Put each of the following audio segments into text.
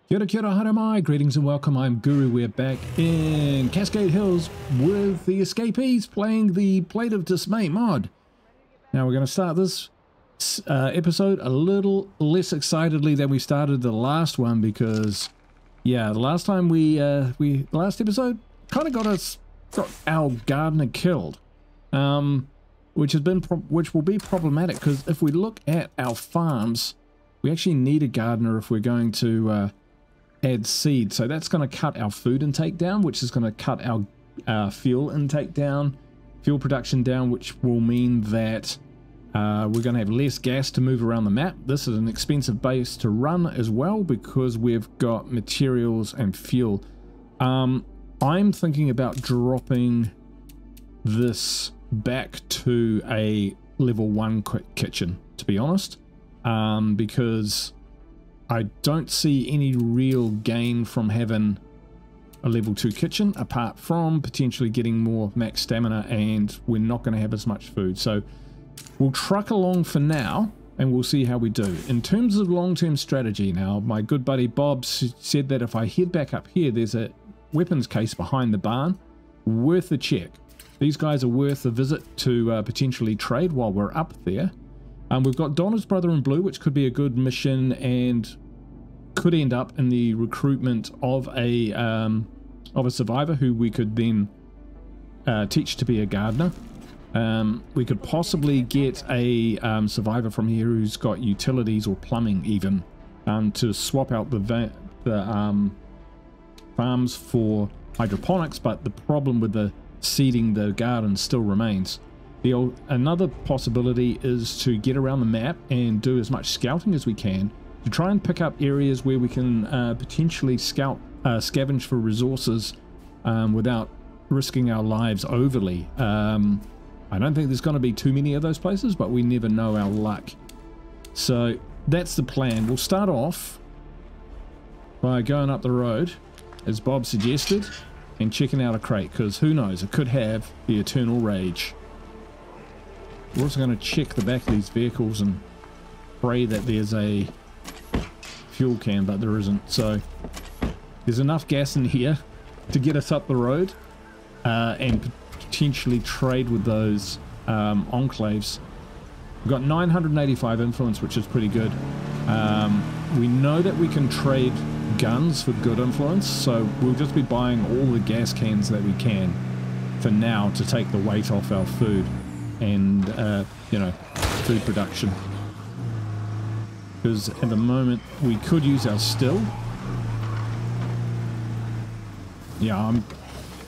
Kia ora hara mai, greetings and welcome. I'm Guru. We're back in Cascade Hills with the escapees playing the State of Decay mod. Now we're going to start this episode a little less excitedly than we started the last one because, yeah, the last time the last episode kind of got our gardener killed, which will be problematic because if we look at our farms, we actually need a gardener if we're going to add seed. So that's going to cut our food intake down, which is going to cut our fuel intake down, fuel production down, which will mean that we're going to have less gas to move around the map. This is an expensive base to run as well because we've got materials and fuel. I'm thinking about dropping this back to a level 1 quick kitchen, to be honest, because I don't see any real gain from having a level 2 kitchen apart from potentially getting more max stamina, and we're not going to have as much food. So we'll truck along for now and we'll see how we do. In terms of long-term strategy now, my good buddy Bob said that if I head back up here, there's a weapons case behind the barn, worth a check. These guys are worth a visit to potentially trade while we're up there. We've got Donna's brother in blue, which could be a good mission and could end up in the recruitment of a survivor who we could then teach to be a gardener. We could possibly get a survivor from here who's got utilities or plumbing even, to swap out the farms for hydroponics, but the problem with the seeding the garden still remains. Another possibility is to get around the map and do as much scouting as we can to try and pick up areas where we can potentially scavenge for resources without risking our lives overly. I don't think there's going to be too many of those places, but we never know our luck. So that's the plan. We'll start off by going up the road, as Bob suggested, and checking out a crate, because who knows, it could have the eternal rage. We're also going to check the back of these vehicles and pray that there's a fuel can, but there isn't. So there's enough gas in here to get us up the road and potentially trade with those enclaves. We've got 985 influence, which is pretty good. We know that we can trade guns for good influence, so we'll just be buying all the gas cans that we can for now to take the weight off our food and you know, food production, because at the moment we could use our still. Yeah,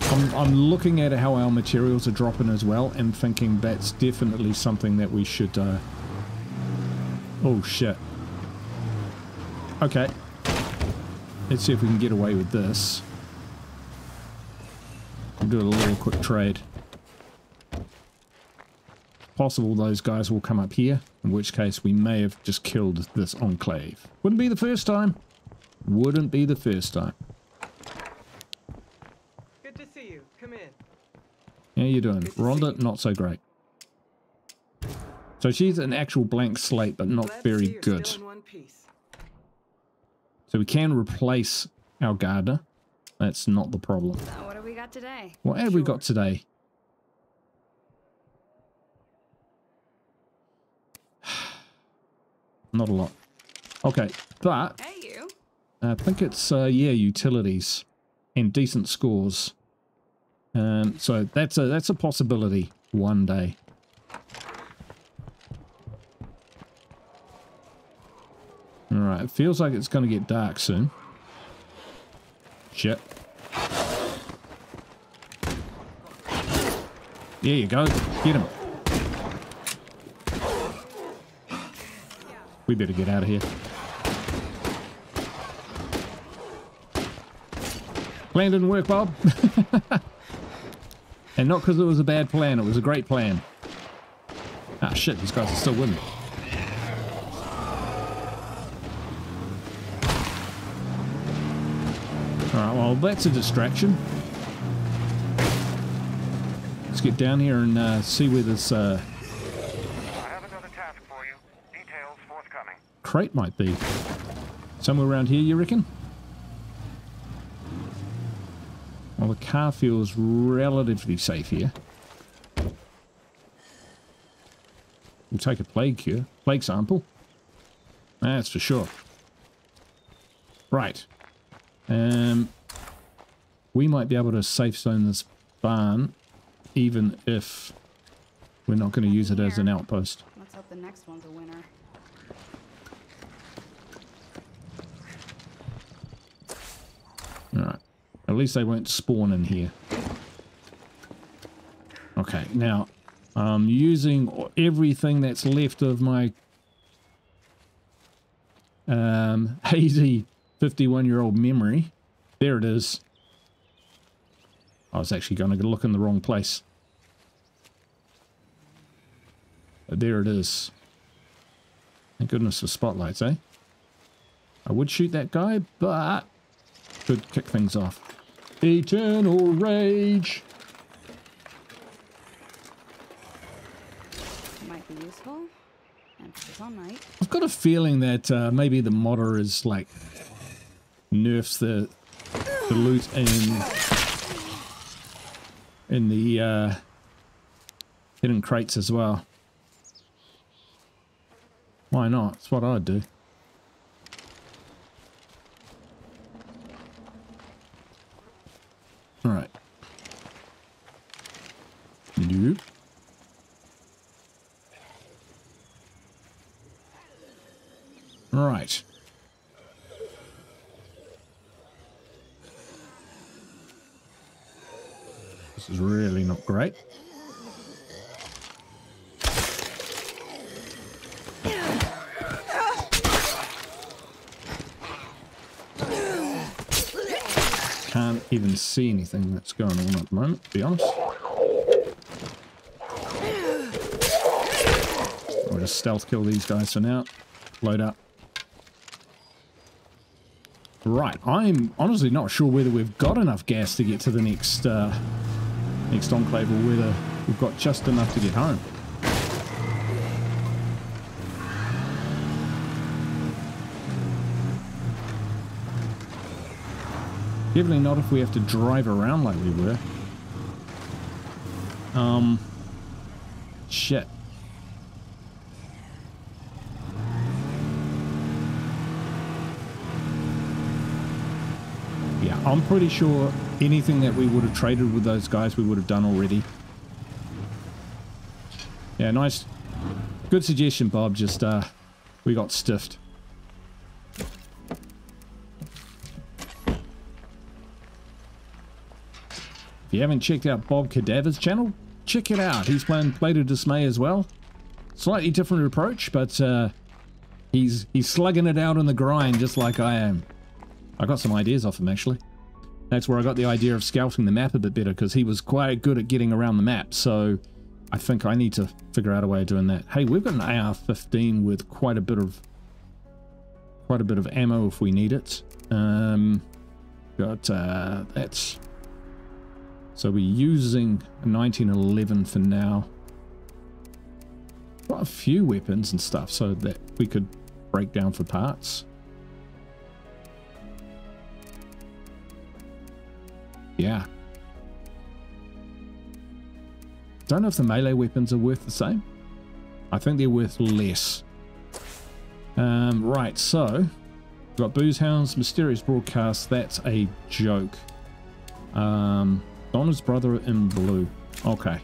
I'm looking at how our materials are dropping as well and thinking that's definitely something that we should oh shit. Okay, let's see if we can get away with this. We'll do a little quick trade. Possible those guys will come up here, in which case we may have just killed this enclave. Wouldn't be the first time. Wouldn't be the first time. Good to see you. Come in. How you doing? Rhonda, not so great. So she's an actual blank slate, but not very good. So we can replace our gardener. That's not the problem. So what have we got today? What have we got today? Not a lot. Okay, but Hey, you. I think it's yeah, utilities and decent scores. So that's a possibility one day. All right, it feels like it's going to get dark soon. Shit. There you go. Get him. We better get out of here. Plan didn't work, Bob. And not because it was a bad plan, it was a great plan. Ah, shit, these guys are still with me. Alright, well, that's a distraction. Let's get down here and see where this crate might be. Somewhere around here, you reckon? Well, the car feels relatively safe here. We'll take a plague sample. That's for sure. Right. We might be able to safe zone this barn, even if we're not going to use it as an outpost. Let's hope the next one's a winner. Alright. At least they won't spawn in here. Okay, now I'm using everything that's left of my hazy 51-year-old memory. There it is. I was actually going to look in the wrong place. But there it is. Thank goodness for spotlights, eh? I would shoot that guy, but could kick things off. Eternal rage. Might be useful. Emphasis on night. I've got a feeling that maybe the modder is like nerfs the loot in the hidden crates as well. Why not? It's what I'd do. All right. Nope. All right. This is really not great. Can't even see anything that's going on at the moment, to be honest. We'll just stealth kill these guys for now. Load up. Right, I'm honestly not sure whether we've got enough gas to get to the next enclave, or whether we've got just enough to get home. Definitely not if we have to drive around like we were. Shit. Yeah, I'm pretty sure anything that we would have traded with those guys we would have done already. Yeah, nice. Good suggestion, Bob. Just, we got stiffed. If you haven't checked out Bob Cadaver's channel, check it out. He's playing State of Decay as well. Slightly different approach, but he's slugging it out on the grind just like I am. I got some ideas off him, actually. That's where I got the idea of scouting the map a bit better, because he was quite good at getting around the map. So I think I need to figure out a way of doing that. Hey, we've got an AR-15 with quite a bit of ammo if we need it. That's. So we're using a 1911 for now. Got a few weapons and stuff so that we could break down for parts. Yeah. Don't know if the melee weapons are worth the same. I think they're worth less. Right, so we've got Booze Hounds, Mysterious Broadcast. That's a joke. Donna's brother in blue. Okay.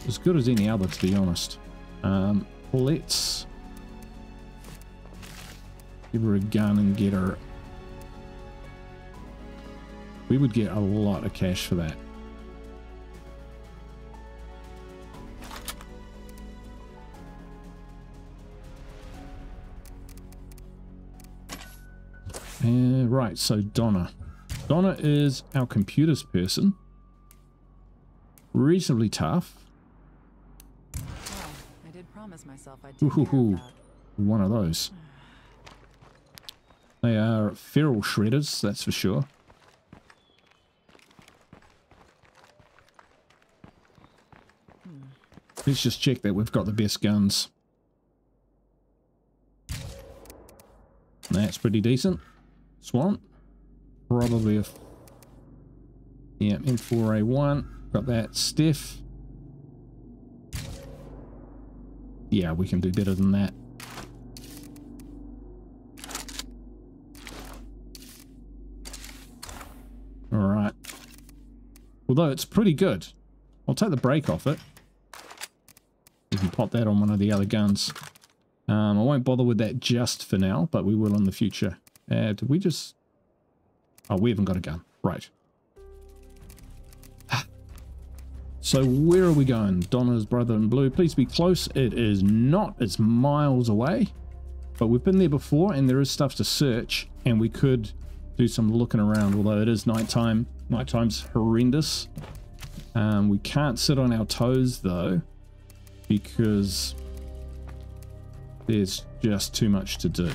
As good as any other, to be honest. Let's give her a gun and get her. We would get a lot of cash for that. Right, so Donna. Donna is our computers person. Reasonably tough. Well, I did promise myself I'd take care of that. One of those. They are feral shredders, that's for sure. Let's just check that we've got the best guns. That's pretty decent. Swan. probably a... Yeah, M4A1. Got that. Steph. Yeah, we can do better than that. Alright. Although it's pretty good. I'll take the brake off it. We can pop that on one of the other guns. I won't bother with that just for now, but we will in the future. Did we just... Oh, we haven't got a gun. Right. So where are we going? Donna's brother in blue. Please be close. It is not. It's miles away. But we've been there before and there is stuff to search. And we could do some looking around, although it is nighttime. Nighttime's horrendous. We can't sit on our toes though, because there's just too much to do.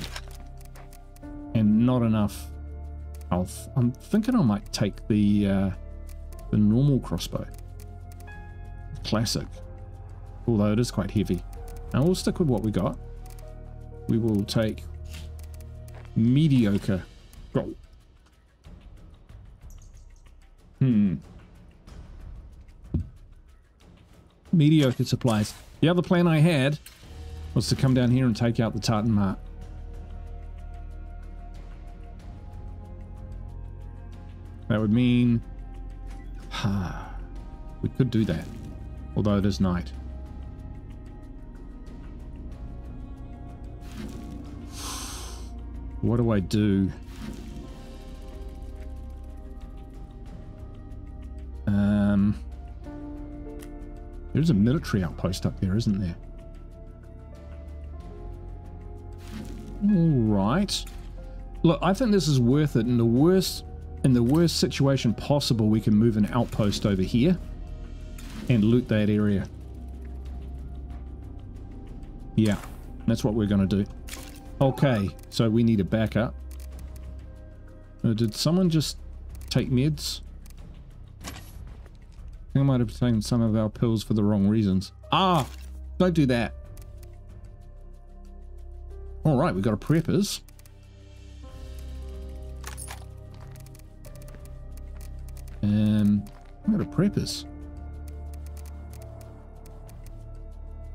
And not enough health. I'm thinking I might take the normal crossbow. Classic. Although it is quite heavy. Now we'll stick with what we got. We will take mediocre. Go. Mediocre supplies. The other plan I had was to come down here and take out the Tartan Mart. That would mean... we could do that. Although it is night. What do I do? There's a military outpost up there, isn't there? Alright. Look, I think this is worth it. In the worst situation possible, we can move an outpost over here and loot that area. Yeah, that's what we're going to do. Okay, so we need a backup. Did someone just take meds? I think I might have taken some of our pills for the wrong reasons. Ah! Don't do that. Alright, we've got a preppers. We've got a preppers.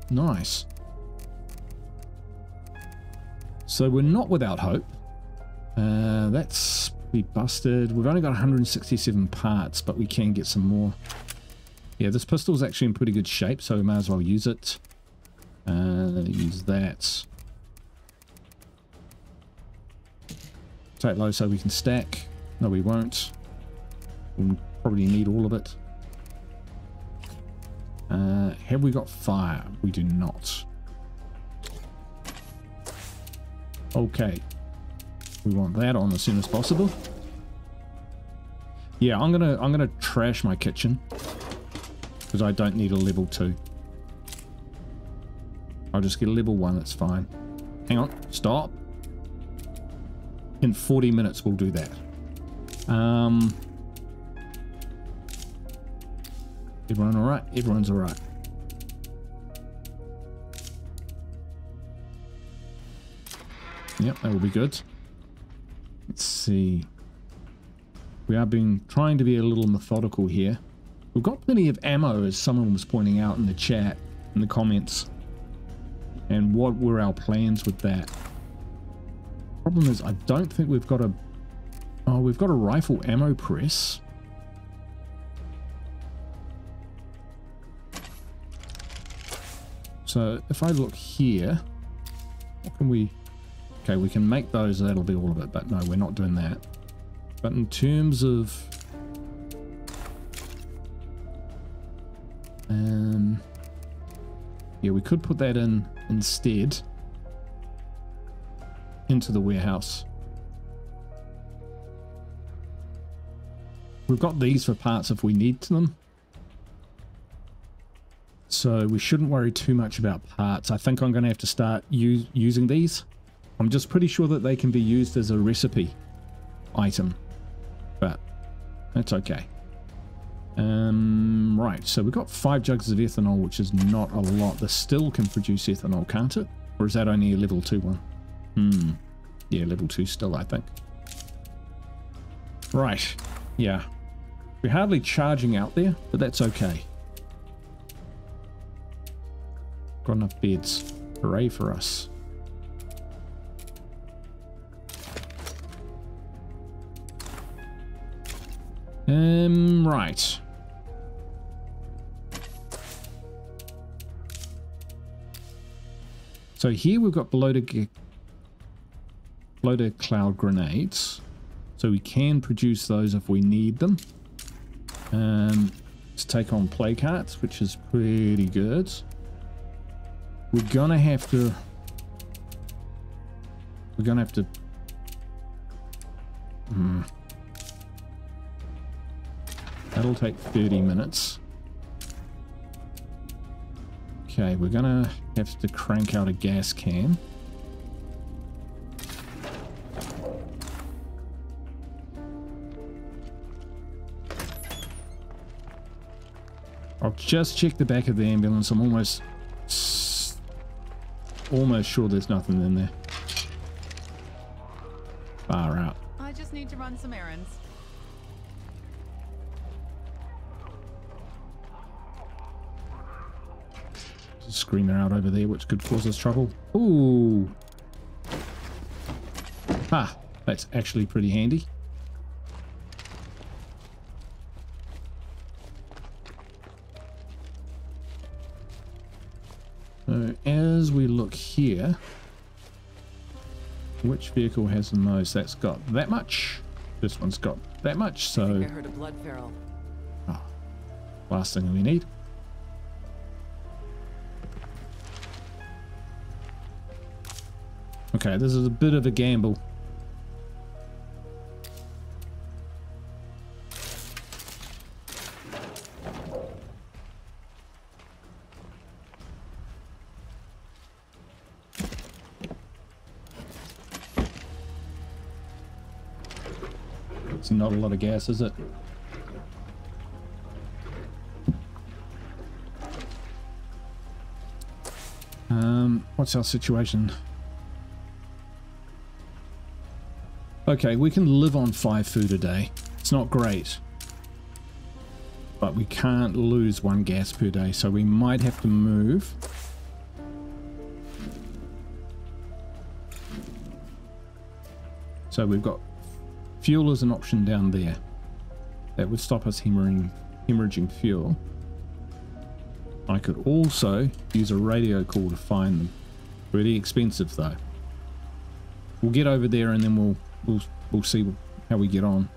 Nice. So we're not without hope. That's be busted. We've only got 167 parts, but we can get some more. Yeah, this pistol is actually in pretty good shape, so we might as well use it. Use that. Take low so we can stack. No, we won't. We'll probably need all of it. Have we got fire? We do not. Okay. We want that on as soon as possible. Yeah, I'm gonna trash my kitchen. Because I don't need a level 2. I'll just get a level 1, that's fine. Hang on, stop. In 40 minutes we'll do that. Everyone alright? Everyone's alright. Yep, that will be good. Let's see. We are trying to be a little methodical here. We've got plenty of ammo, as someone was pointing out in the chat, in the comments. And what were our plans with that? Problem is, I don't think we've got a... Oh, we've got a rifle ammo press. So, if I look here, what can we... Okay, we can make those, that'll be all of it, but no, we're not doing that. But in terms of... yeah, we could put that in instead into the warehouse. We've got these for parts if we need them. So we shouldn't worry too much about parts. I think I'm going to have to start using these. I'm just pretty sure that they can be used as a recipe item. But that's okay. Right, so we've got 5 jugs of ethanol, which is not a lot. The still can produce ethanol, can't it? Or is that only a level 2 one? Yeah, level 2 still, I think. Right. Yeah. We're hardly charging out there, but that's okay. Got enough beds. Hooray for us. Right. So here we've got bloated cloud grenades. So we can produce those if we need them. Let's take on play carts, which is pretty good. We're gonna have to that'll take 30 minutes. Okay, we're gonna have to crank out a gas can. I'll just check the back of the ambulance. I'm almost sure there's nothing in there. Far out. I just need to run some errands. There's a screamer out over there, which could cause us trouble. Ooh. Ah, that's actually pretty handy. So as we look here, which vehicle has the most? That's got that much. This one's got that much. So I think I heard a blood feral. Oh, last thing we need. Okay, this is a bit of a gamble. It's not a lot of gas, is it? What's our situation? Okay, we can live on 5 food a day. It's not great. But we can't lose 1 gas per day, so we might have to move. So we've got fuel as an option down there. That would stop us hemorrhaging fuel. I could also use a radio call to find them. Pretty expensive though. We'll get over there and then we'll see how we get on.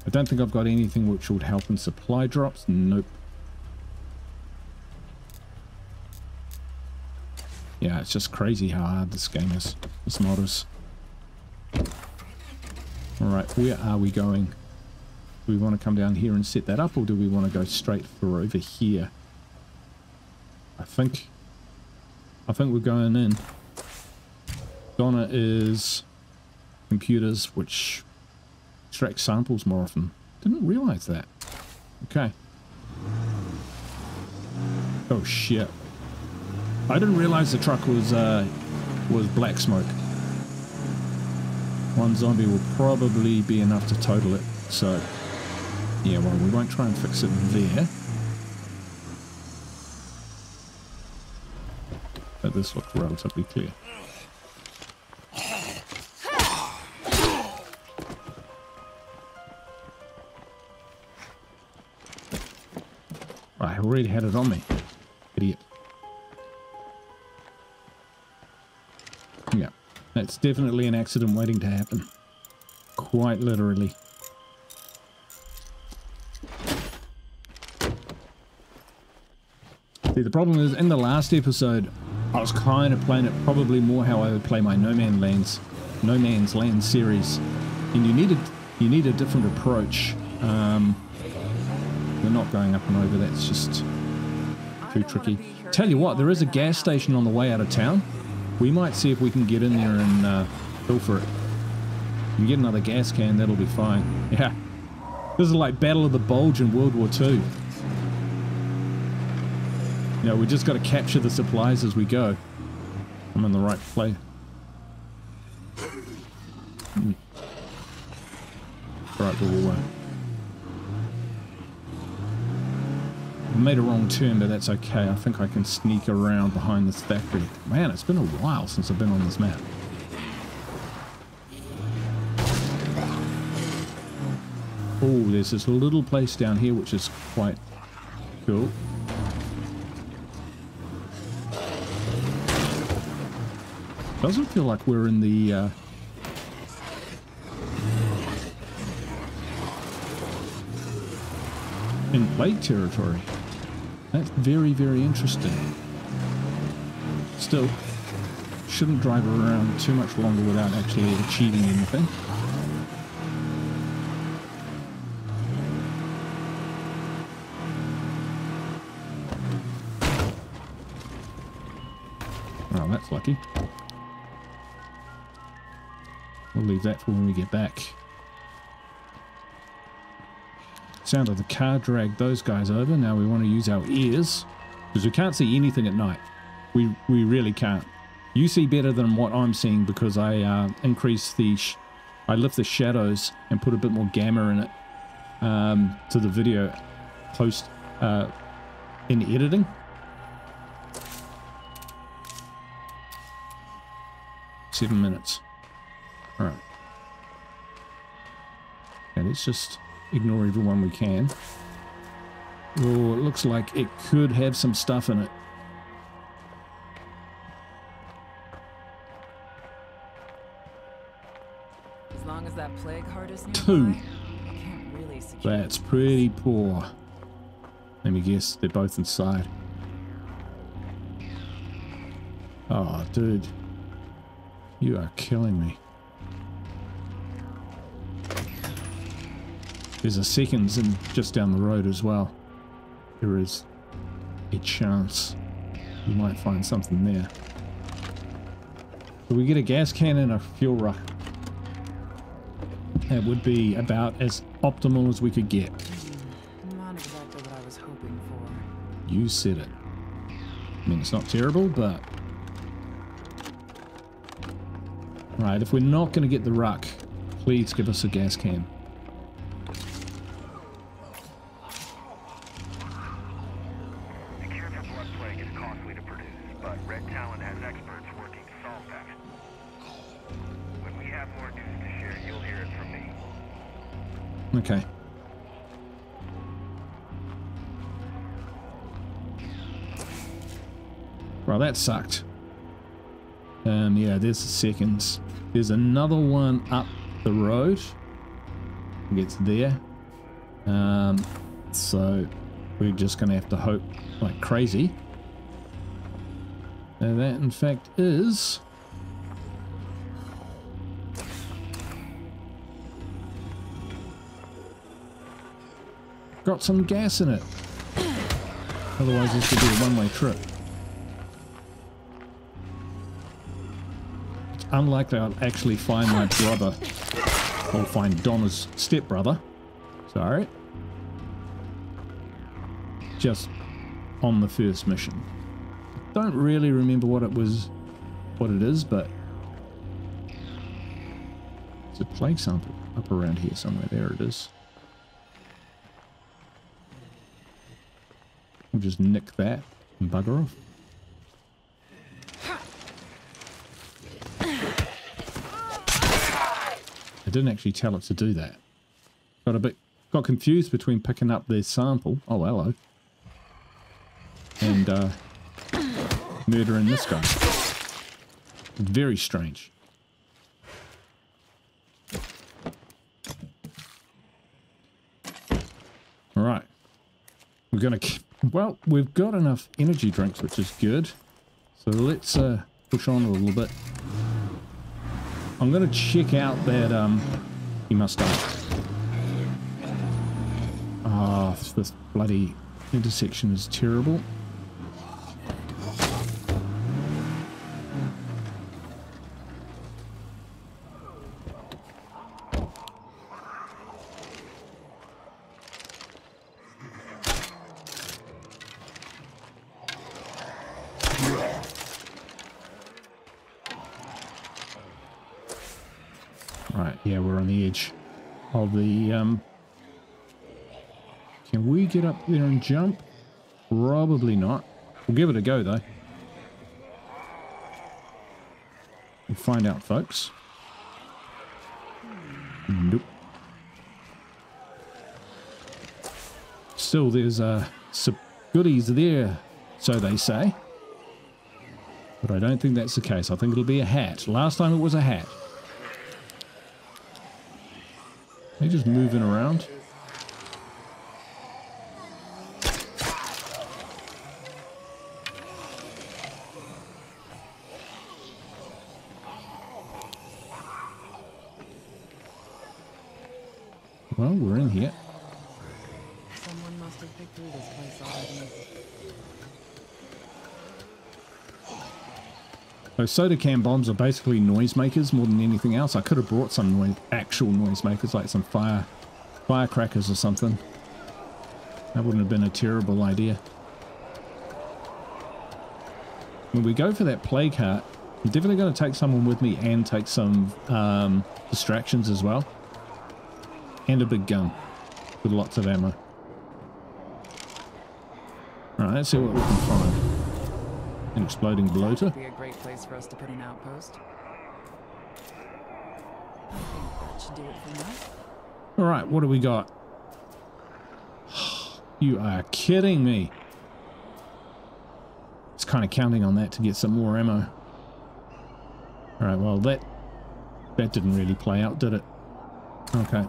I don't think I've got anything which would help in supply drops. Nope. Yeah, it's just crazy how hard this game is. This mod is. Alright, where are we going? Do we want to come down here and set that up, or do we want to go straight for over here? I think we're going in. Donna is computers, which extract samples more often. Didn't realize that. Okay. Oh shit. I didn't realize the truck was black smoke. 1 zombie will probably be enough to total it. So yeah, well, we won't try and fix it there. But this looks relatively clear. I already had it on me. Idiot. Yeah, that's definitely an accident waiting to happen. Quite literally. See, the problem is, in the last episode, I was kind of playing it probably more how I would play my No Man's Land series, and you need a different approach. We're not going up and over. That's just too tricky. Tell you what, there is a gas station on the way out of town. We might see if we can get in there and fill for it. We can get another gas can. That'll be fine. Yeah, this is like Battle of the Bulge in World War II. You know, we just got to capture the supplies as we go. I'm in the right place. Right, little... made a wrong turn, but that's okay. I think I can sneak around behind this factory. Man, it's been a while since I've been on this map. Oh, there's this little place down here which is quite cool. Doesn't feel like we're in the in plague territory. That's very, very interesting. Still, shouldn't drive around too much longer without actually achieving anything. Oh, that's lucky. We'll leave that for when we get back. Sound of the car dragged those guys over. Now we want to use our ears because we can't see anything at night. We really can't. You see better than what I'm seeing because I increase the I lift the shadows and put a bit more gamma in it to the video post in editing. Seven minutes. All right. Okay, let's just ignore everyone we can. Oh, it looks like it could have some stuff in it. As long as that plague heart is Two. nearby, I can't really secure That's pretty poor. Let me guess, they're both inside. Oh, dude. You are killing me. There's a seconds in just down the road as well. There is a chance you might find something there. So we get a gas can and a fuel rock. That would be about as optimal as we could get. Not exactly what I was hoping for. You said it. I mean, it's not terrible, but... Right, if we're not going to get the ruck, please give us a gas can. Okay. Well, that sucked. Yeah, there's the seconds. There's another one up the road. It gets there. So we're just gonna have to hope like crazy. And that, in fact, is... got some gas in it. Otherwise this could be a one-way trip. It's unlikely I'll actually find my brother or find Donna's stepbrother. Sorry. Just on the first mission. Don't really remember what it was, what it is, but there's a plague sample up around here somewhere. There it is. We'll just nick that and bugger off. I didn't actually tell it to do that. Got confused between picking up their sample. Oh, hello. And murdering this guy. Very strange. All right. We're gonna... Well, we've got enough energy drinks, which is good. So let's push on a little bit. I'm going to check out that he must die. Ah, this bloody intersection is terrible. Right, yeah, we're on the edge. of the... Can we get up there and jump? Probably not. We'll give it a go, though. We'll find out, folks. Nope. Still, there's some goodies there, so they say. But I don't think that's the case. I think it'll be a hat. Last time it was a hat. They're just moving around. Well, we're in here. Someone must have picked through this place already. Those soda can bombs are basically noisemakers more than anything else. I could have brought some actual noisemakers, like some firecrackers or something. That wouldn't have been a terrible idea. When we go for that plague heart, I'm definitely going to take someone with me and take some distractions as well. And a big gun with lots of ammo. Alright, let's see what we can find. An exploding bloater. Would be a great place for us to put an outpost. I think that should do it for now. Alright, what do we got? You are kidding me. It's kind of counting on that to get some more ammo. Alright, well that didn't really play out, did it? Okay.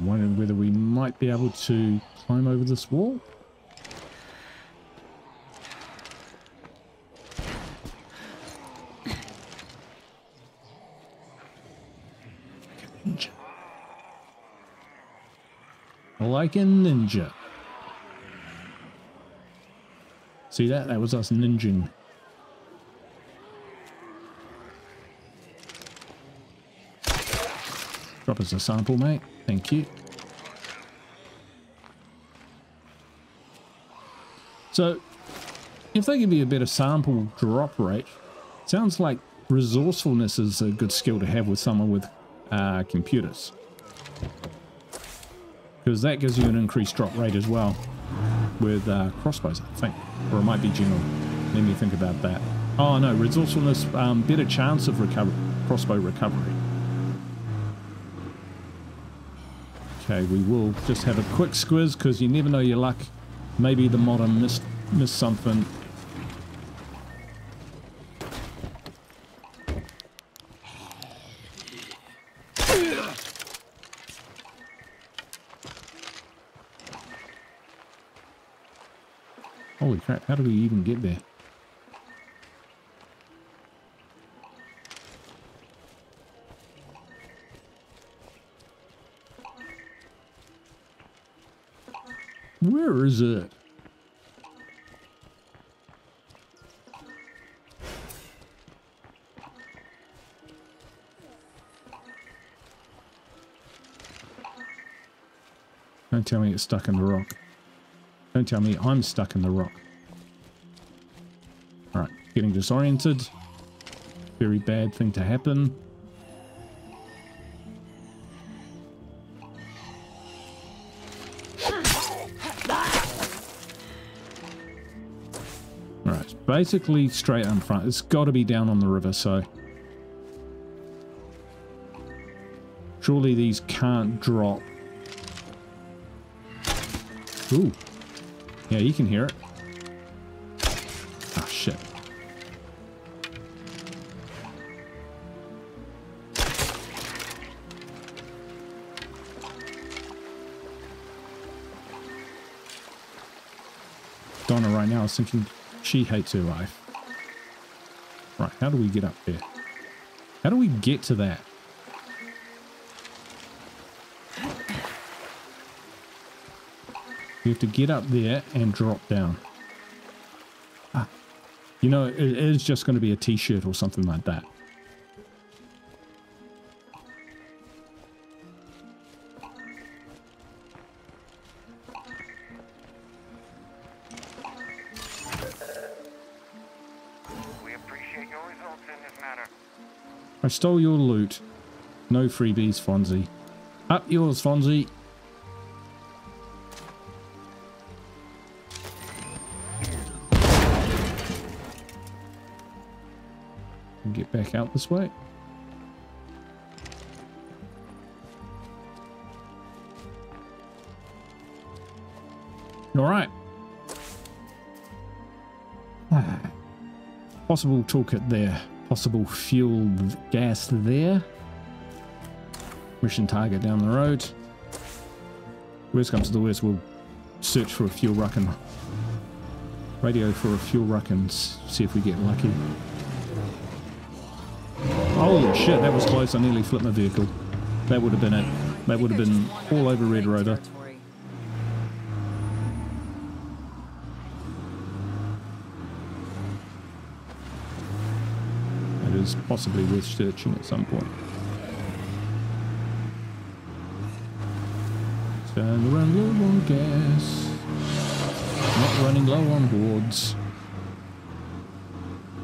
Wondering whether we might be able to climb over this wall. Ninja. Like a ninja. See that? That was us ninjing. Drop us a sample, mate. Thank you. So, if they give you a better sample drop rate, sounds like resourcefulness is a good skill to have with someone with computers. Because that gives you an increased drop rate as well with crossbows, I think. Or it might be general. Let me think about that. Oh no, resourcefulness, better chance of crossbow recovery. Okay, we will just have a quick squiz because you never know your luck. Maybe the modder missed something. Holy crap, how do we even get there? Where is it? Don't tell me it's stuck in the rock. Don't tell me I'm stuck in the rock. Alright, getting disoriented. Very bad thing to happen. Alright, basically straight in front. It's got to be down on the river, so... Surely these can't drop. Ooh. Yeah, you can hear it. Ah, shit. Donna right now is thinking she hates her life. Right, how do we get up there? How do we get to that? You have to get up there and drop down. Ah, you know, it is just going to be a t-shirt or something like that. your results in this matter. I stole your loot. No freebies, Fonzie. Up yours, Fonzie. And get back out this way. All right. Possible toolkit there. Possible fuel gas there. Mission target down the road. Worst comes to the worst, we'll search for a fuel ruck and radio for a fuel ruck and see if we get lucky. Holy shit, that was close. I nearly flipped my vehicle. That would have been it. That would have been all over Red Rotor. It is possibly worth searching at some point. Starting to run low on gas. Not running low on hordes.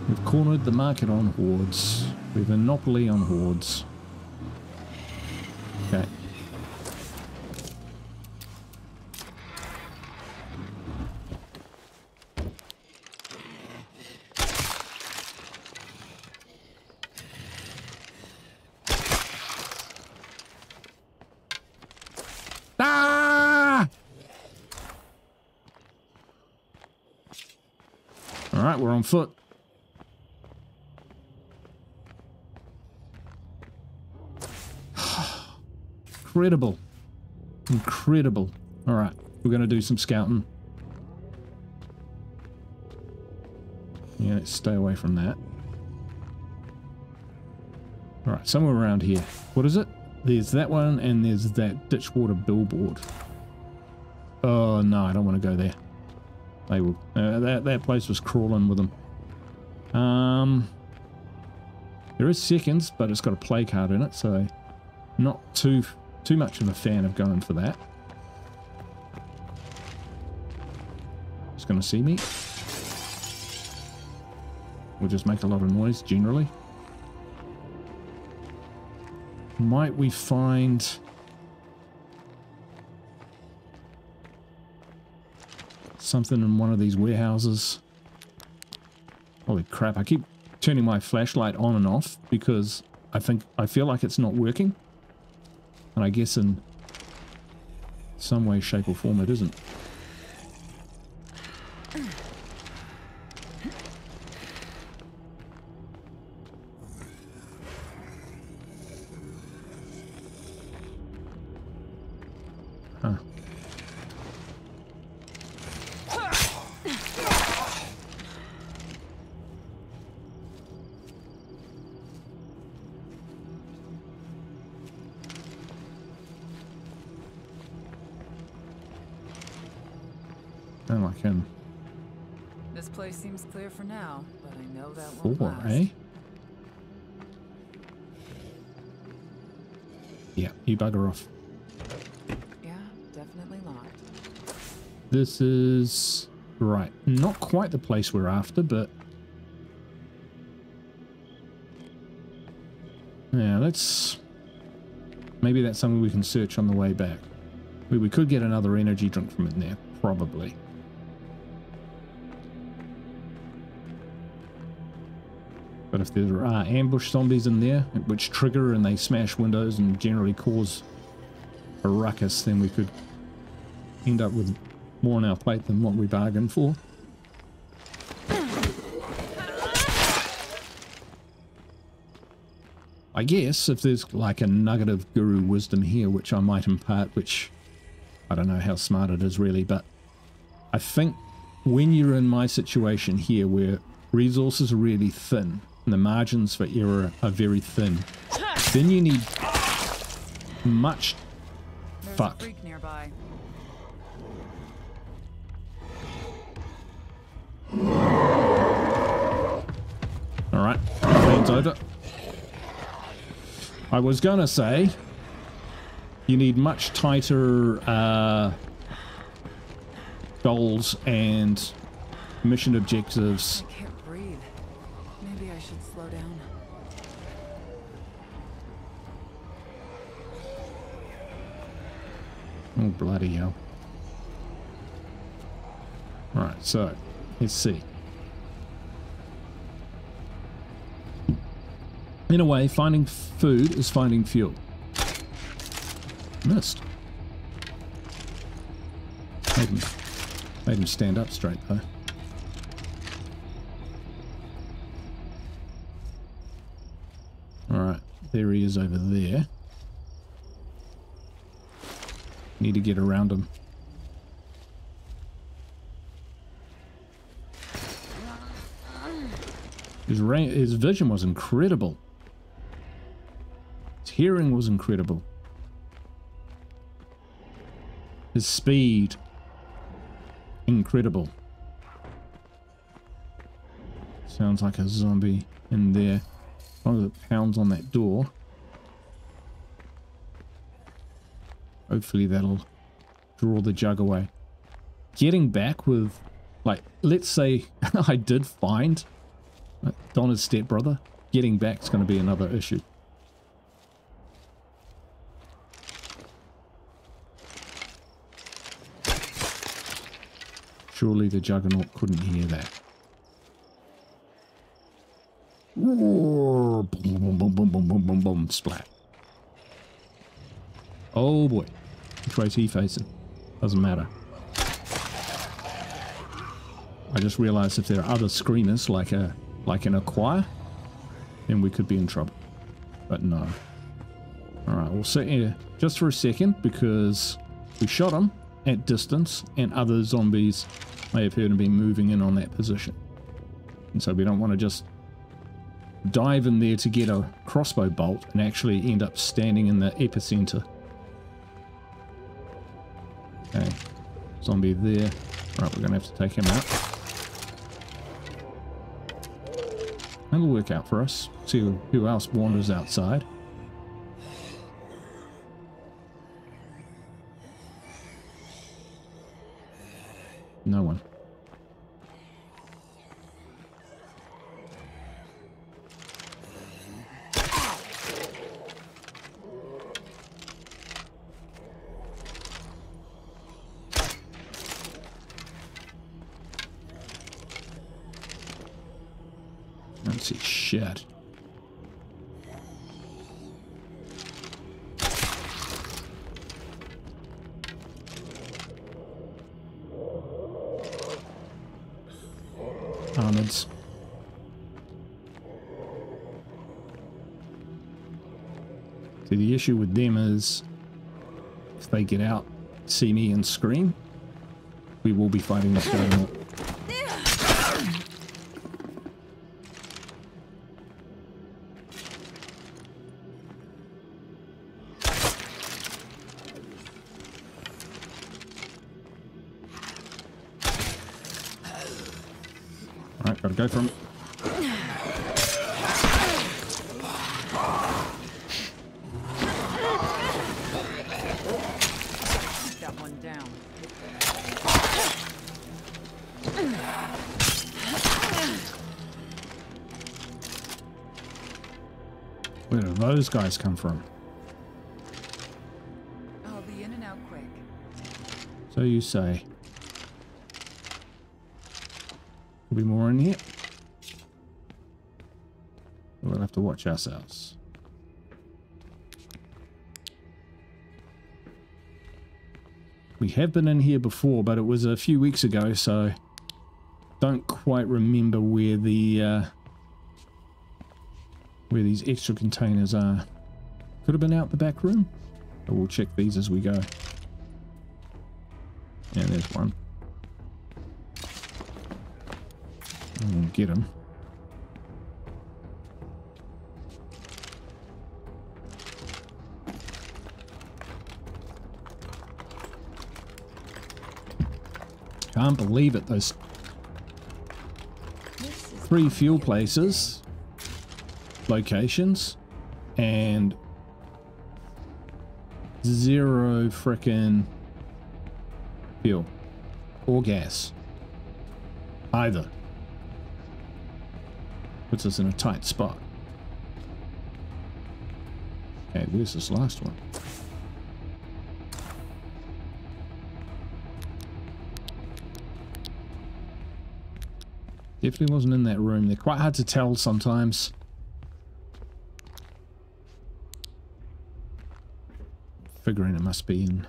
We've cornered the market on hordes. We've a monopoly on hordes. Okay. Ah! All right, we're on foot. Incredible. Incredible. All right, we're going to do some scouting. Yeah, let's stay away from that. All right, somewhere around here. What is it? There's that one and there's that Ditchwater billboard. Oh, no, I don't want to go there. They will. That place was crawling with them. There is seconds, but it's got a play card in it, so not too much of a fan of going for that. It's going to see me. We'll just make a lot of noise, generally. Might we find... something in one of these warehouses? Holy crap, I keep turning my flashlight on and off because I feel like it's not working. And I guess in some way, shape or form it isn't. Huh. Oh, I can. This place seems clear for now, but I know that won't Four, last. eh? Yeah, you bugger off. Yeah, definitely locked. This is... right. Not quite the place we're after, but... yeah, let's... maybe that's something we can search on the way back. We could get another energy drink from in there, probably. But if there are ambush zombies in there, which trigger and they smash windows and generally cause a ruckus, then we could end up with more on our plate than what we bargained for. I guess if there's like a nugget of guru wisdom here, which I might impart, which I don't know how smart it is really, but I think when you're in my situation here where resources are really thin and the margins for error are very thin, then you need much fuck. There's a creek nearby. Alright, plan's over. I was gonna say you need much tighter goals and mission objectives. I can't breathe. Maybe I should should slow down. Oh, bloody hell. Right, so, let's see. In a way, finding food is finding fuel. Missed. Made him stand up straight, though. Alright, there he is over there. Need to get around him. His vision was incredible. His hearing was incredible. His speed, incredible. Sounds like a zombie in there. As long as it pounds on that door. Hopefully that'll draw the jug away. Getting back with, like, let's say I did find Donna's stepbrother. Getting back is going to be another issue. Surely the Juggernaut couldn't hear that. Boom, boom, boom, boom, boom, boom, boom, boom, splat. Oh boy. Which way's he facing? Doesn't matter. I just realized if there are other screamers like in a choir, then we could be in trouble. But no. Alright, we'll sit here just for a second because we shot him at distance and other zombies may have heard him be moving in on that position. And so we don't want to just dive in there to get a crossbow bolt and actually end up standing in the epicenter. Okay, zombie there. Right, we're gonna have to take him out. That'll work out for us. See who else wanders outside. No one. I don't see shit. Armoreds. See, the issue with them is if they get out, see me and scream, we will be fighting this Juggernaut. Alright, gotta go for him. That one down. Where do those guys come from? I'll be in and out quick. So you say. Could be more in here. We'll have to watch ourselves. We have been in here before, but it was a few weeks ago, so don't quite remember where the where these extra containers are. Could have been out the back room, but we'll check these as we go. Yeah, there's one. We'll get him. Can't believe it, those 3 fuel places, locations, and 0 frickin' fuel or gas either. Puts us in a tight spot. Okay, where's this last one? Definitely wasn't in that room. They're quite hard to tell sometimes. Figuring it must be in...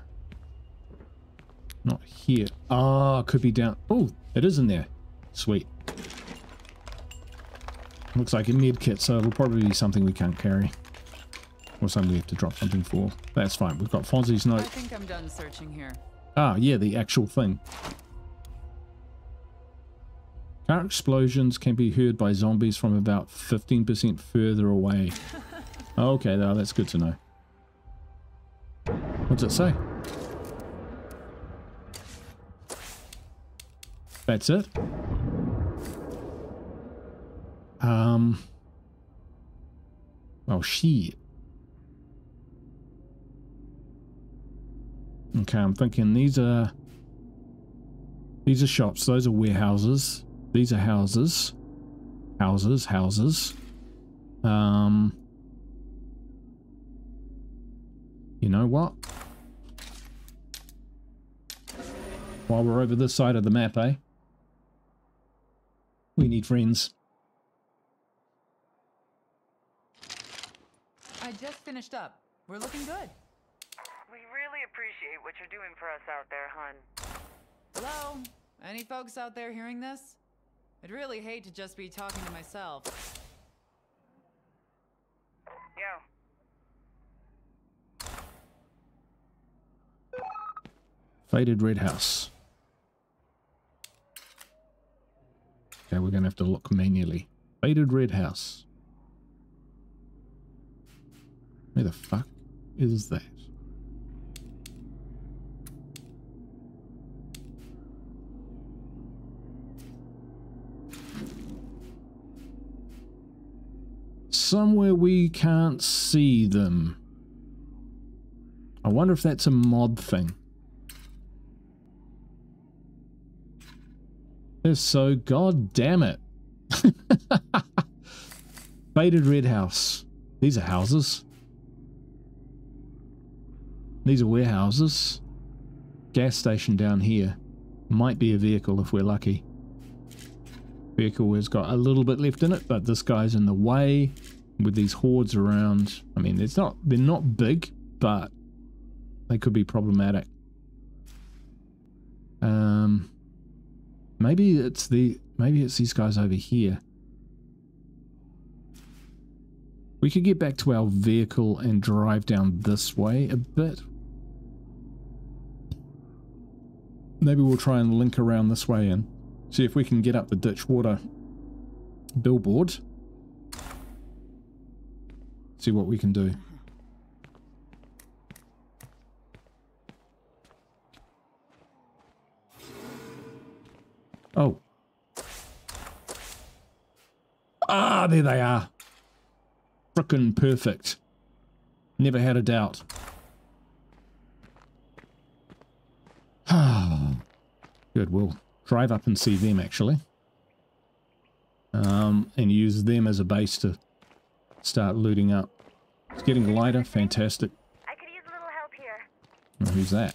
Not here. Ah, could be down... Oh, it is in there. Sweet. Looks like a med kit, so it'll probably be something we can't carry. Or something we have to drop something for. That's fine. We've got Fonzie's note. I think I'm done searching here. Ah, yeah, the actual thing. Car explosions can be heard by zombies from about 15% further away. Okay, though, that's good to know. What's it say? That's it? Oh, shit. Okay, I'm thinking these are shops, those are warehouses. These are houses. Houses. You know what? While we're over this side of the map, eh? We need friends. I just finished up. We're looking good. We really appreciate what you're doing for us out there, hun. Hello? Any folks out there hearing this? I'd really hate to just be talking to myself. Yo. Faded red house. Okay, we're gonna have to look manually. Faded red house. Where the fuck is that? Somewhere we can't see them. I wonder if that's a mod thing. If so, god damn it. Faded red house. These are houses. These are warehouses. Gas station down here. Might be a vehicle if we're lucky. Vehicle has got a little bit left in it, but this guy's in the way with these hordes around. I mean, they're not big, but they could be problematic. Maybe it's these guys over here. We could get back to our vehicle and drive down this way a bit. Maybe we'll try and link around this way and see if we can get up the Ditchwater billboard. See what we can do. Oh. Ah, there they are. Frickin' perfect. Never had a doubt. Good, we'll drive up and see them actually. And use them as a base to start looting up. It's getting lighter, fantastic. I could use a little help here. Oh, who's that?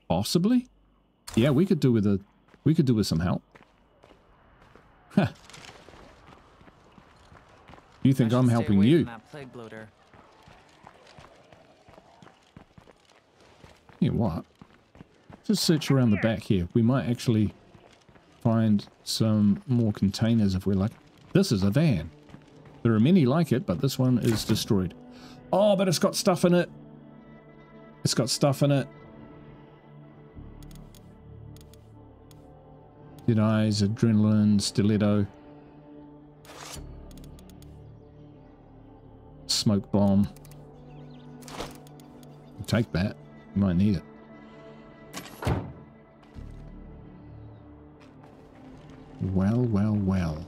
Possibly? Yeah, we could do with some help. Huh. You think I'm helping you? Yeah, what? Just search around the back here. We might actually find some more containers if we're lucky. This is a van. There are many like it, but this one is destroyed. Oh, but it's got stuff in it. It's got stuff in it. Dead eyes, adrenaline, stiletto. Smoke bomb. We'll take that. You might need it. Well, well, well.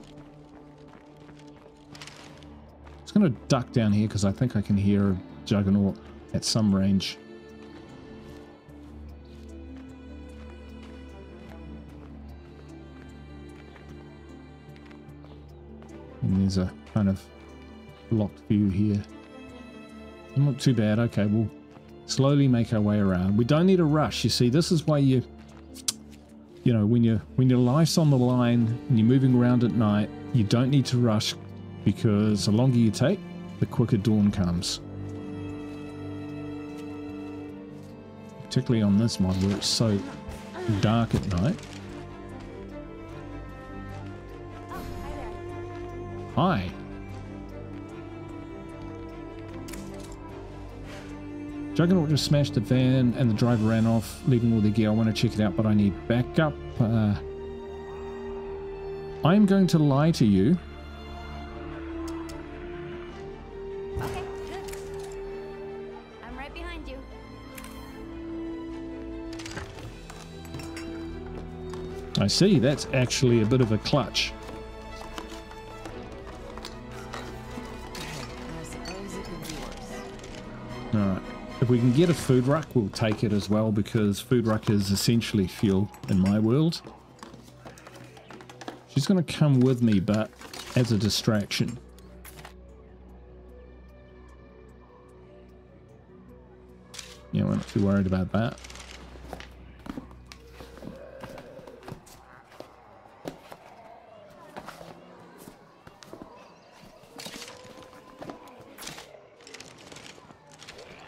I'm just going to duck down here because I think I can hear a juggernaut at some range. And there's a kind of blocked view here. Not too bad. Okay, we'll slowly make our way around. We don't need a rush. You see, this is why you know, when your life's on the line and you're moving around at night, you don't need to rush, because the longer you take, the quicker dawn comes. Particularly on this mod where it's so dark at night. Oh, hi there. Hi. Juggernaut just smashed the van and the driver ran off, leaving all the gear. I want to check it out, but I need backup. I'm going to lie to you. Okay, good. I'm right behind you. I see, that's actually a bit of a clutch. I suppose it could be worse. Alright. If we can get a food ruck, we'll take it as well, because food ruck is essentially fuel in my world. She's going to come with me, but as a distraction. Yeah, we're not too worried about that.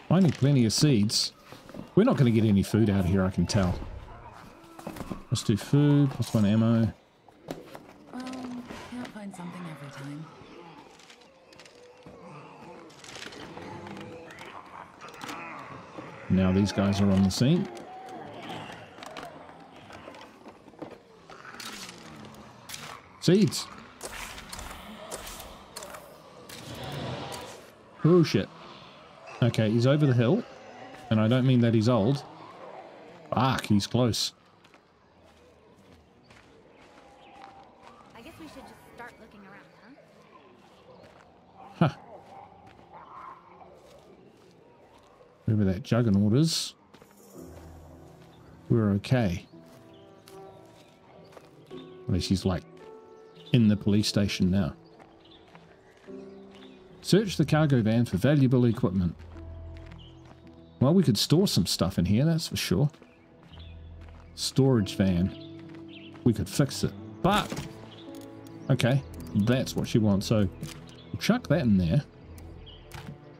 Finding plenty of seeds. We're not going to get any food out of here, I can tell. Let's do food, plus 1 ammo. Can't find something every time. Now these guys are on the scene. Seeds. Oh shit. Okay, he's over the hill. And I don't mean that he's old. Fuck, he's close. I guess we should just start looking around, huh? Huh. Whoever that Juggernaut is, we're okay. Unless he's like in the police station now. Search the cargo van for valuable equipment. Well, we could store some stuff in here, that's for sure. Storage van. We could fix it. But, okay, that's what she wants. So, we'll chuck that in there.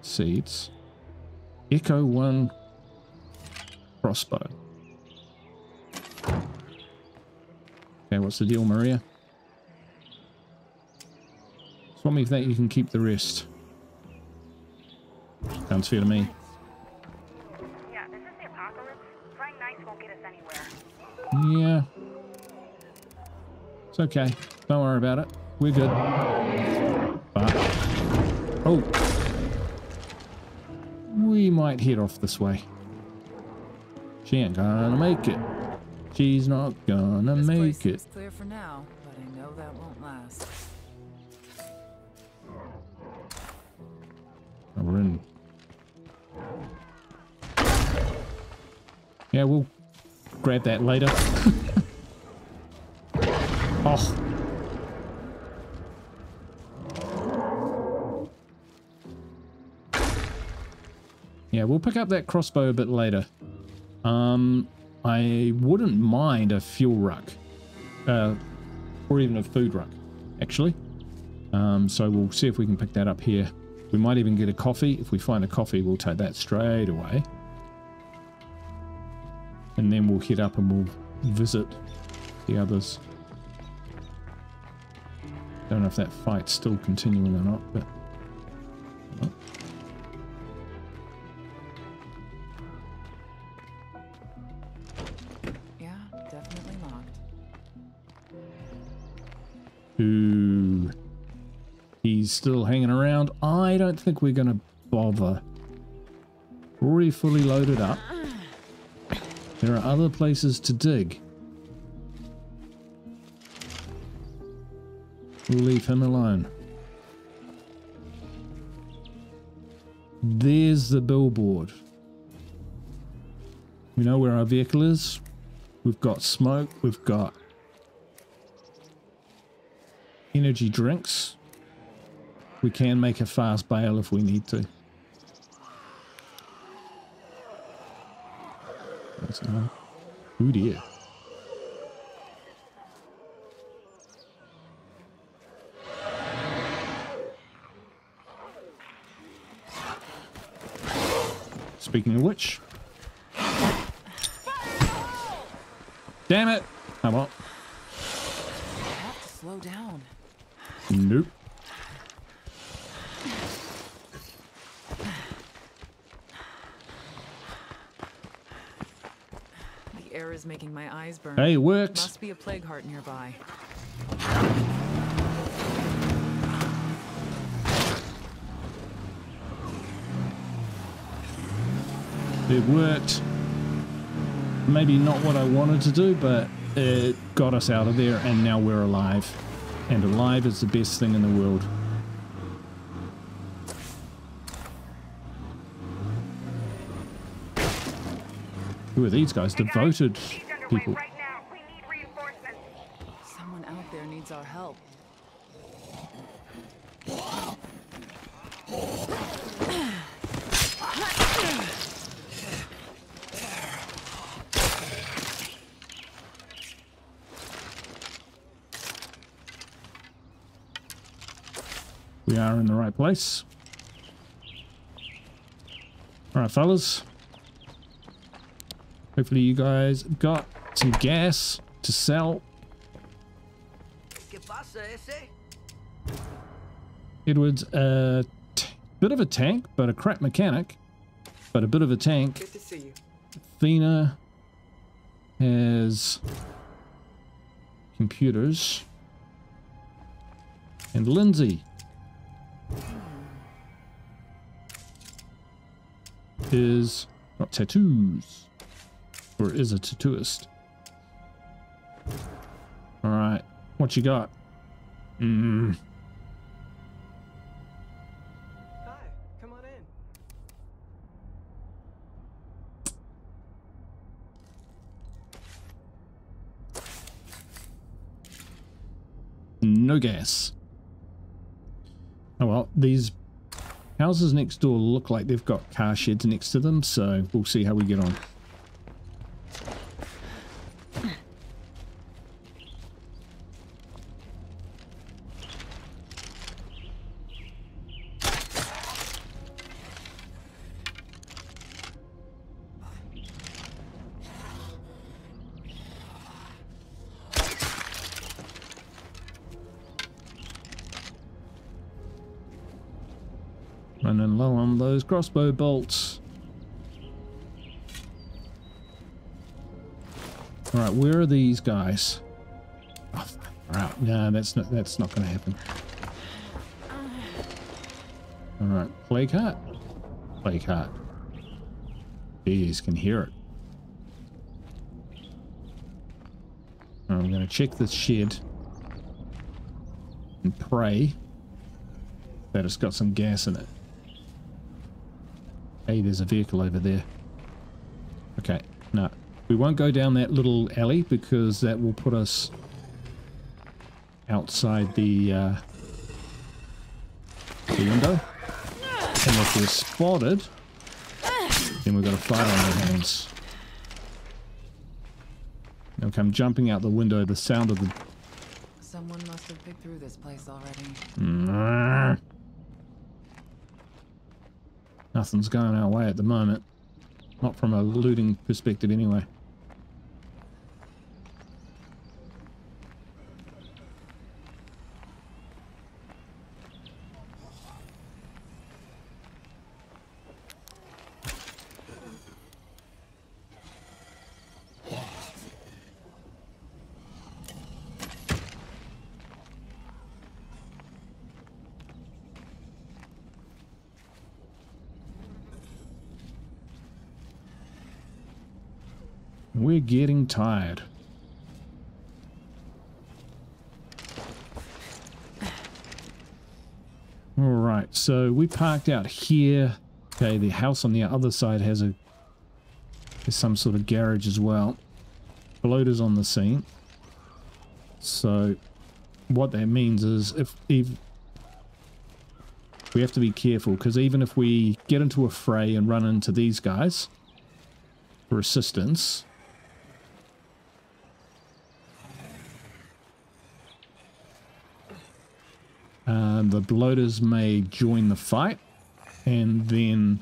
Seeds. Echo 1 crossbow. Okay, what's the deal, Maria? Swap me for that, you can keep the rest. Sounds fair to me. Yeah, this is the apocalypse. Playing nice won't get us anywhere. Yeah. It's okay. Don't worry about it. We're good. But, oh. We might head off this way. She ain't gonna make it. She's not gonna This place make it. seems clear for now, but I know that won't last. Oh, we're in. Yeah, we'll grab that later. Oh. Yeah, we'll pick up that crossbow a bit later. I wouldn't mind a fuel ruck. Or even a food ruck, actually. So we'll see if we can pick that up here. We might even get a coffee. If we find a coffee, we'll take that straight away. And then we'll head up and we'll visit the others. Don't know if that fight's still continuing or not, but... Oh. Yeah, definitely locked. Ooh. He's still hanging around. I don't think we're going to bother. We're already fully loaded up. There are other places to dig. We'll leave him alone. There's the billboard. We know where our vehicle is. We've got smoke. We've got energy drinks. We can make a fast bail if we need to. That's enough. Oh dear. Speaking of which. Damn it! Oh well. I have to slow down. Nope. The air is making my eyes burn. Hey, it works. Must be a plague heart nearby. It worked. Maybe not what I wanted to do, but it got us out of there, and now we're alive. And alive is the best thing in the world. Who are these guys? Devoted Siege underway people. right now. We need reinforcements. Someone out there needs our help. We are in the right place. Alright, fellas. Hopefully you guys got some gas to sell. Edward's a bit of a tank, but a crap mechanic. But a bit of a tank. Good to see you. Athena has computers. And Lindsay is got tattoos. Or is a tattooist. Alright, what you got? Hi, come on in. No gas. Oh well, these houses next door look like they've got car sheds next to them, so we'll see how we get on. Running low on those crossbow bolts. Alright, where are these guys? Oh, alright, no, that's not gonna happen. Alright, plague heart. Plague heart. Jeez, can hear it. I'm gonna check this shed and pray that it's got some gas in it. Hey, there's a vehicle over there. Okay, no. We won't go down that little alley because that will put us outside the window. And if we're spotted, then we've got a fight on our hands. They'll come jumping out the window, the sound of the... Someone must have picked through this place already. Nothing's going our way at the moment. Not from a looting perspective anyway. We're getting tired. Alright, so we parked out here. Okay, the house on the other side has some sort of garage as well. Bloater's on the scene. So what that means is if We have to be careful, because even if we get into a fray and run into these guys for assistance, the bloaters may join the fight, and then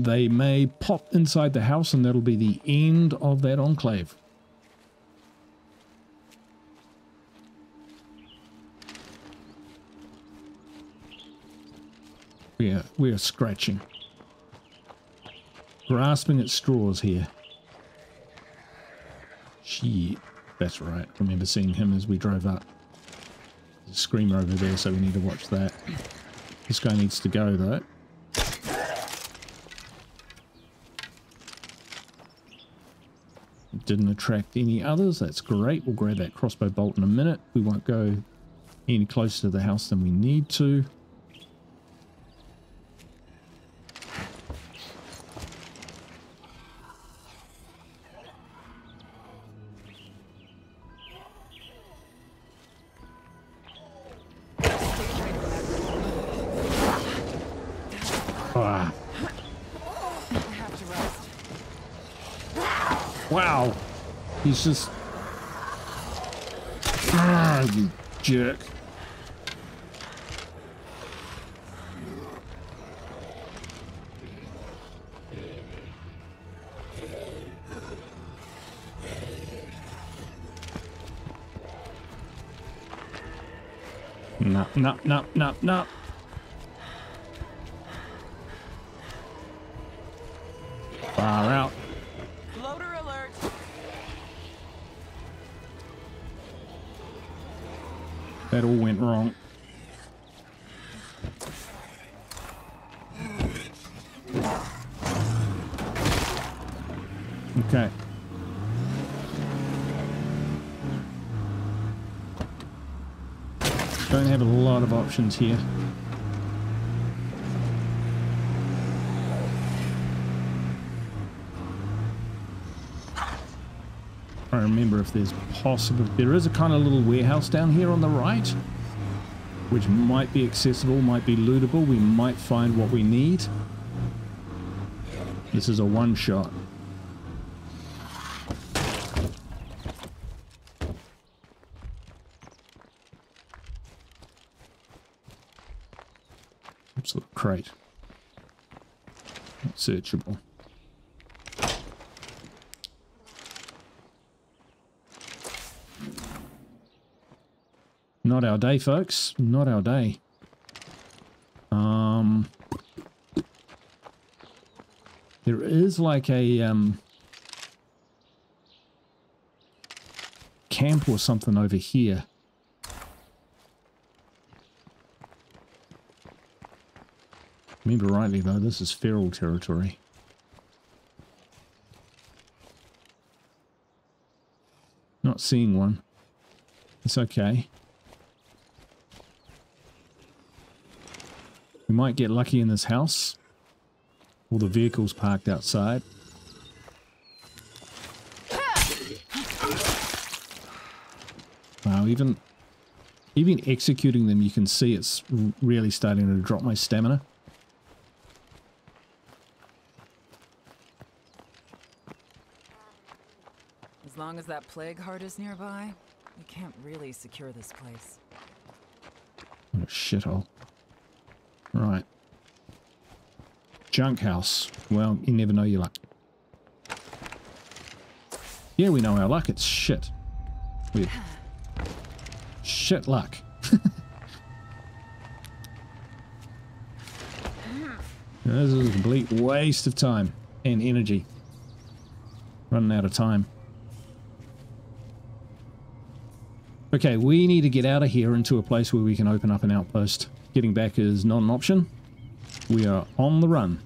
they may pop inside the house, and that'll be the end of that enclave. We are scratching. Grasping at straws here. Shit. That's right. I remember seeing him as we drove up. There's a screamer over there, so we need to watch that. This guy needs to go, though. Didn't attract any others. That's great. We'll grab that crossbow bolt in a minute. We won't go any closer to the house than we need to. Wow, he's just... you jerk. No. Far out. Loader alert. That all went wrong. Okay. Don't have a lot of options here. I remember if there's possible... There is a kind of little warehouse down here on the right, which might be accessible, might be lootable. We might find what we need. This is a one-shot. Absolute crate. Not searchable. Not our day, folks. Not our day. There is like a camp or something over here. Remember rightly though, this is feral territory. Not seeing one. It's okay. We might get lucky in this house. All the vehicles parked outside. Wow, even executing them, you can see it's really starting to drop my stamina. As long as that plague heart is nearby, we can't really secure this place. What a shithole. Right. Junk house. Well, you never know your luck. Yeah, we know our luck. It's shit. Weird. Shit luck. This is a complete waste of time and energy. Running out of time. Okay, we need to get out of here into a place where we can open up an outpost. Getting back is not an option. We are on the run.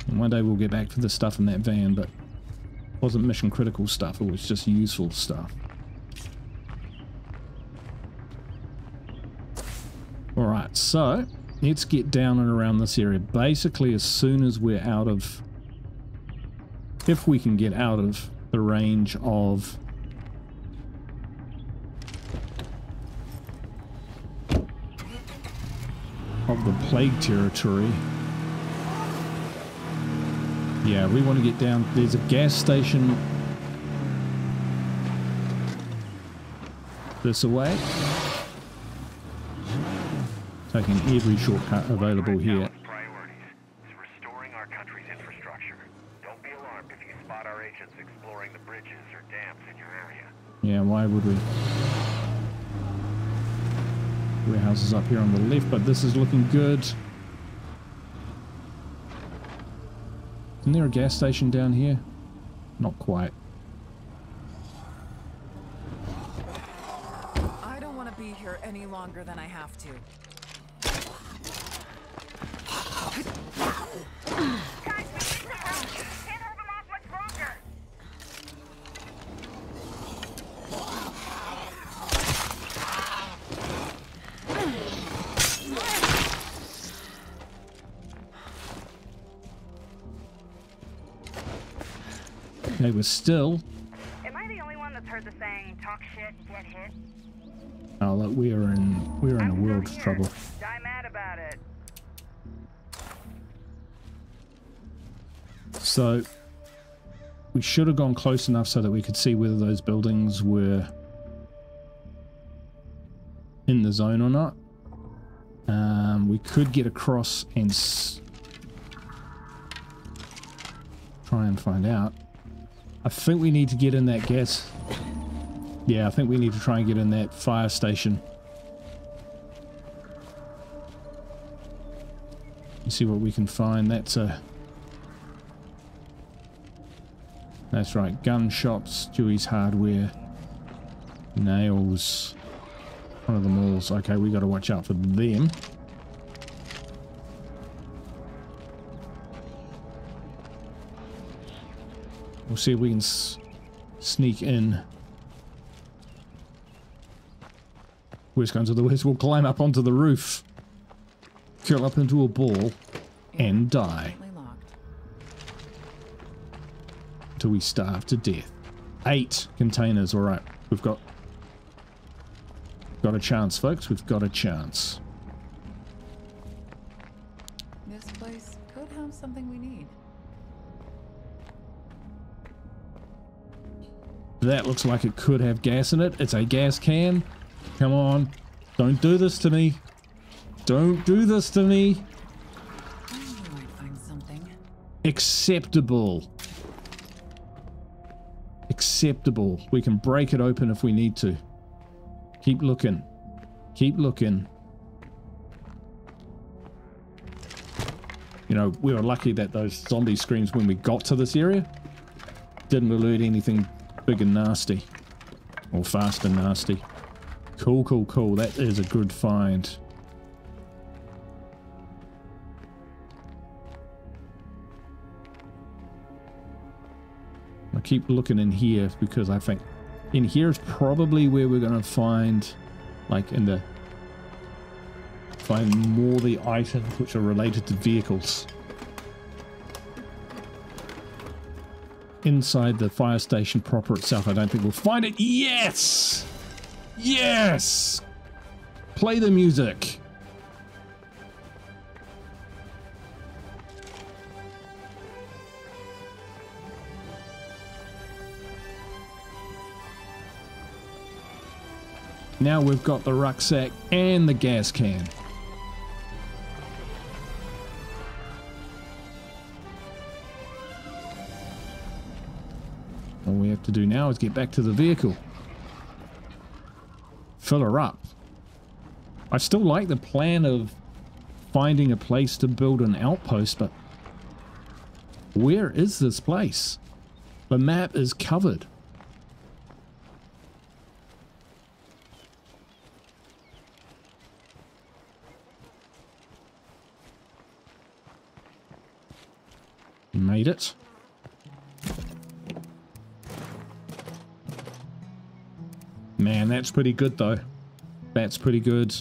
And one day we'll get back to the stuff in that van, but it wasn't mission critical stuff, it was just useful stuff. Alright, so let's get down and around this area. Basically, as soon as we're out of... if we can get out of the range of... the plague territory. Yeah, we want to get down. There's a gas station this away. Taking every shortcut available here. Priorities is restoring our country's infrastructure. Don't be alarmed if you spot our agents exploring the bridges or dams in your area. Yeah, why would we? Warehouses up here on the left, but this is looking good. Isn't there a gas station down here? Not quite. I don't want to be here any longer than I have to. Guys, we need some help. Can't hold them off much longer. They were still... Am I the only one that's heard the saying, talk shit, get hit? oh, look, we're in a world of trouble. Die mad about it. So we should have gone close enough so that we could see whether those buildings were in the zone or not. We could get across and try and find out. I think we need to get in that gas. Yeah, I think we need to try and get in that fire station. See what we can find. That's right, gun shops, Dewey's Hardware, Nails, one of the malls. Okay, we got to watch out for them. We'll see if we can sneak in. Worst comes to the worst, we'll climb up onto the roof, curl up into a ball, and die. Until we starve to death. 8 containers, alright. We've got a chance, folks. We've got a chance. This place could have something we need. That looks like it could have gas in it. It's a gas can. Come on. Don't do this to me. Don't do this to me. I knew I'd find something. Acceptable. Acceptable. We can break it open if we need to. Keep looking. Keep looking. You know, we were lucky that those zombie screams when we got to this area didn't alert anything big and nasty. Or fast and nasty. Cool, cool, cool. That is a good find. I keep looking in here because I think in here is probably where we're going to find, like find more the items which are related to vehicles. Inside the fire station proper itself, I don't think we'll find it. Yes! Yes! Play the music. Now we've got the rucksack and the gas can. All we have to do now is get back to the vehicle. Fill her up. I still like the plan of finding a place to build an outpost, but where is this place? The map is covered. Made it. Man, that's pretty good though. That's pretty good.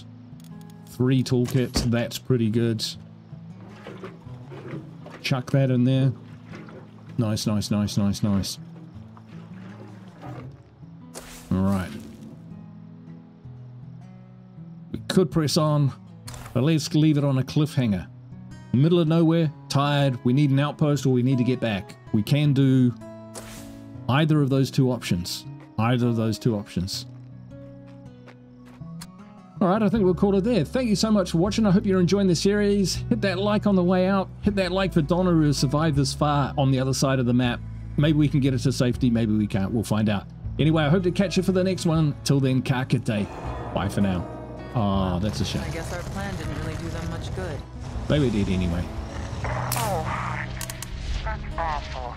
3 toolkits. That's pretty good. Chuck that in there. Nice, nice, nice, nice, nice. Alright. We could press on, but let's leave it on a cliffhanger. Middle of nowhere, tired, we need an outpost or we need to get back. We can do either of those 2 options. Either of those 2 options. Alright, I think we'll call it there. Thank you so much for watching. I hope you're enjoying the series. Hit that like on the way out. Hit that like for Donna, who has survived this far on the other side of the map. Maybe we can get her to safety, maybe we can't. We'll find out. Anyway, I hope to catch you for the next one. Till then, ka kite. Bye for now. Ah, that's a shame. I guess our plan didn't really do them much good. Maybe we did anyway. Oh, that's awful.